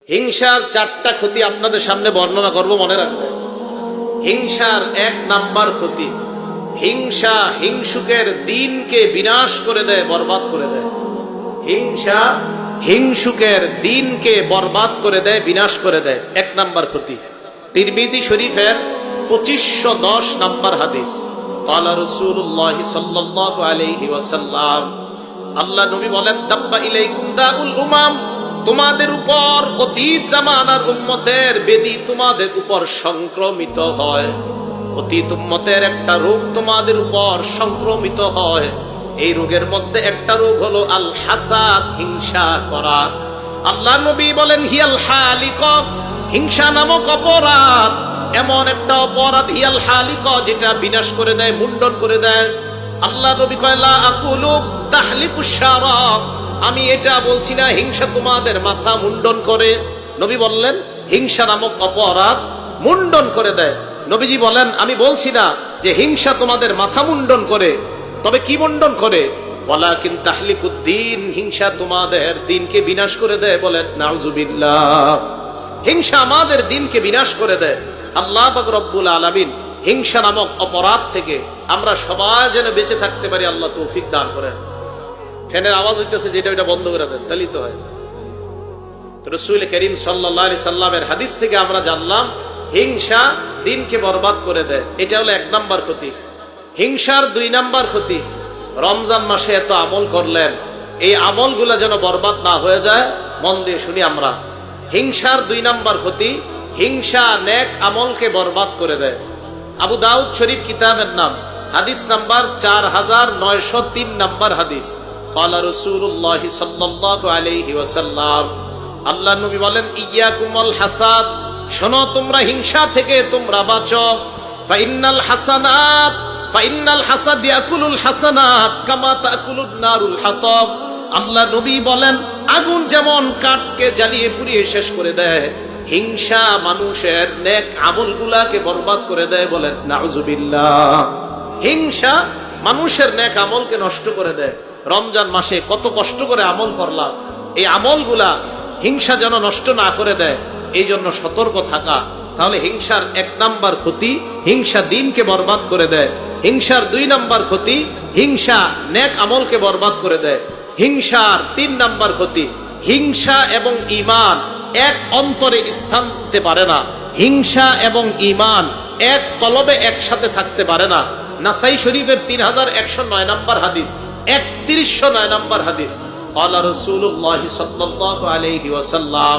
হিংসার 4টা ক্ষতি আপনাদের সামনে বর্ণনা করব, মনে রাখবেন। হিংসার 1 নাম্বার ক্ষতি, হিংসা হিংসুকের দিনকে বিনাশ করে দেয়, বরবাদ করে দেয়। হিংসা হিংসুকের দিনকে বরবাদ করে দেয়, বিনাশ করে দেয়। 1 নাম্বার ক্ষতি। তিরমিজি শরীফের 2510 নাম্বার হাদিস। ক্বালা রাসূলুল্লাহ সাল্লাল্লাহু আলাইহি ওয়াসাল্লাম, আল্লাহ নবী বলেন, দাব্বা ইলাইকুম দাউল উমাম, তোমাদের উপর অতীত জামানার উম্মতের বেদি তোমাদের উপর সংক্রমিত হয়। অতীত উম্মতের একটা রোগ তোমাদের উপর সংক্রমিত হয়। এই রোগের মধ্যে একটা রোগ হলো আল হাসাদ, হিংসা করা। আল্লাহ নবী বলেন, হিয়াল হালিক, হিংসা নামক অপরাধ এমন একটা অপরাধ, হিয়াল হালিক, যেটা বিনাশ করে দেয়, মুন্ডন করে দেয়। আল্লাহ নবী কয়, লা আকুলু তাহলিকুশ শারাক, আমি এটা বলছি না হিংসা তোমাদের মাথা মুন্ডন করে। নবী বললেন হিংসা নামক অপরাধ মুন্ডন করে দেয়। নবীজি বলেন, আমি বলছি না যে হিংসা তোমাদের মাথা মুন্ডন করে, তবে কি মুন্ডন করে? ওয়ালাকিন তাহলিকুদ্দিন, হিংসা তোমাদের দিনকে বিনাশ করে দেয়। বলেন নাউজুবিল্লাহ। হিংসা আমাদের দিনকে বিনাশ করে দেয়। আল্লাহ পাক রব্বুল আলামিন হিংসা নামক অপরাধ থেকে আমরা সবাই যেন বেঁচে থাকতে পারি, আল্লাহ তৌফিক দান করেন। ফ্যানের আওয়াজ হইতেছে, যেটা ওইটা বন্ধ করে দেন, তাহলেই তো হয়। রাসূল করিম সাল্লাল্লাহু আলাইহি সাল্লামের হাদিস থেকে আমরা জানলাম হিংসা দিনকে বরবাদ করে দেয়। এটা হলো 1 নাম্বার ক্ষতি। হিংসার 2 নাম্বার ক্ষতি, রমজান মাসে এত আমল করলেন, এই আমলগুলা যেন বরবাদ না হয়ে যায়। মন দিয়ে শুনি আমরা। হিংসার 2 নাম্বার ক্ষতি, হিংসা নেক আমলকে বরবাদ করে দেয়। আবু দাউদ শরীফ কিতাবের নাম, হাদিস নাম্বার 4903 নাম্বার হাদিস। ক্বালা রাসূলুল্লাহ সাল্লাল্লাহু আলাইহি ওয়াসাল্লাম, আল্লাহ নবী বলেন, ইয়াকুমুল হাসাদ, শোনো তোমরা হিংসা থেকে তোমরা বাঁচো। ফাইন্নাল হাসাদ ইয়াকুলুল হাসানাত কামা তাকুলুন নারুল হাতাব। আল্লাহ নবী বলেন, আগুন যেমন কাঠকে জ্বালিয়ে পুড়িয়ে শেষ করে দেয়, হিংসা মানুষের নেক আমলগুলাকে বরবাদ করে দেয়। বলেন নাউজুবিল্লাহ। হিংসা মানুষের নেক আমলকে নষ্ট করে দেয়। রমজান মাসে কত কষ্ট করে আমল করলাম, এই আমলগুলা হিংসা যেন নষ্ট না করে দেয়, এই জন্য সতর্ক থাকা। তাহলে হিংসার 1 নাম্বার ক্ষতি, হিংসা দিনকে বরবাদ করে দেয়। হিংসার 2 নাম্বার ক্ষতি, হিংসা নেক আমলকে বরবাদ করে দেয়। হিংসার 3 নাম্বার ক্ষতি, হিংসা এবং ঈমান এক অন্তরে স্থান নিতে পারে না। হিংসা এবং ঈমান এক কলবে একসাথে থাকতে পারে না। নাসাই শরীফের 3109 নাম্বার হাদিস, 3109 নাম্বার হাদিস। ক্বালা রাসূলুল্লাহ সাল্লাল্লাহু আলাইহি ওয়াসাল্লাম,